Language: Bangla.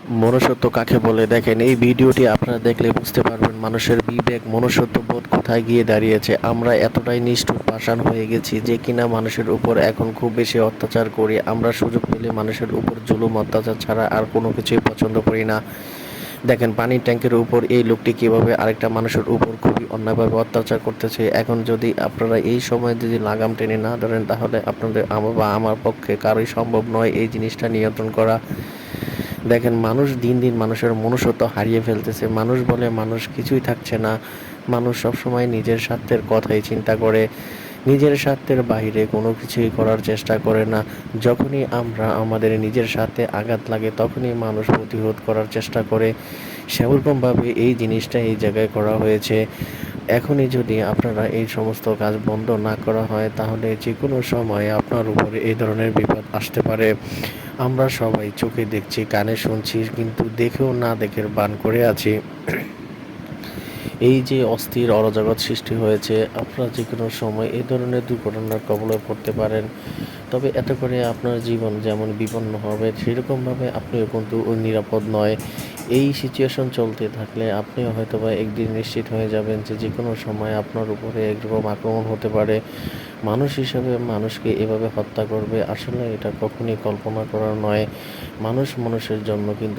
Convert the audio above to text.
মনুষ্যত্ব কাকে বলে দেখেন, এই ভিডিওটি আপনারা দেখলে বুঝতে পারবেন মানুষের বিবেক মনুষ্যত্ব বোধ কোথায় গিয়ে দাঁড়িয়েছে। আমরা এতটাই নিষ্ঠুর পাষাণ হয়ে গেছি যে কিনা মানুষের উপর এখন খুব বেশি অত্যাচার করি। আমরা সুযোগ পেলে মানুষের উপর জুলুম অত্যাচার ছাড়া আর কোনো কিছুই পছন্দ করি না। দেখেন পানির ট্যাঙ্কের উপর এই লোকটি কীভাবে আরেকটা মানুষের উপর খুবই অন্যায়ভাবে অত্যাচার করতেছে। এখন যদি আপনারা এই সময় যদি লাগাম টেনে না ধরেন তাহলে আপনাদের বা আমার পক্ষে কারোই সম্ভব নয় এই জিনিসটা নিয়ন্ত্রণ করা। দেখেন মানুষ দিন দিন মানুষের মনুষ্যত্ব হারিয়ে ফেলতেছে। মানুষ বলে মানুষ কিছুই থাকছে না। মানুষ সবসময় নিজের স্বার্থের কথাই চিন্তা করে, নিজের স্বার্থের বাইরে কোনো কিছুই করার চেষ্টা করে না। যখনই আমরা আমাদের নিজের স্বার্থে আঘাত লাগে তখনই মানুষ প্রতিরোধ করার চেষ্টা করে। সেরকমভাবে এই জিনিসটা এই জায়গায় করা হয়েছে। এখনই যদি আপনারা এই সমস্ত কাজ বন্ধ না করা হয় তাহলে যে কোনো সময় আপনার উপরে এই ধরনের বিপদ আসতে পারে। আমরা সবাই চোখে দেখছি, কানে শুনছি, কিন্তু দেখেও না দেখের ভান করে আছি। এই যে অস্থির অরাজকতা সৃষ্টি হয়েছে, আপনারা যে কোনো সময় এই ধরনের দুর্ঘটনার কবলে পড়তে পারেন। তবে এতে করে আপনার জীবন যেমন বিপন্ন হবে সেরকমভাবে আপনিও কিন্তু নিরাপদ নয়। এই সিচুয়েশন চলতে থাকলে আপনিও হয়তোবা একদিন নিশ্চিত হয়ে যাবেন যে যে কোনো সময় আপনার উপরে এরকম আক্রমণ হতে পারে। মানুষ হিসাবে মানুষকে এভাবে হত্যা করবে, আসলে এটা কখনই কল্পনা করা নয়। মানুষ মানুষের জন্য কিন্তু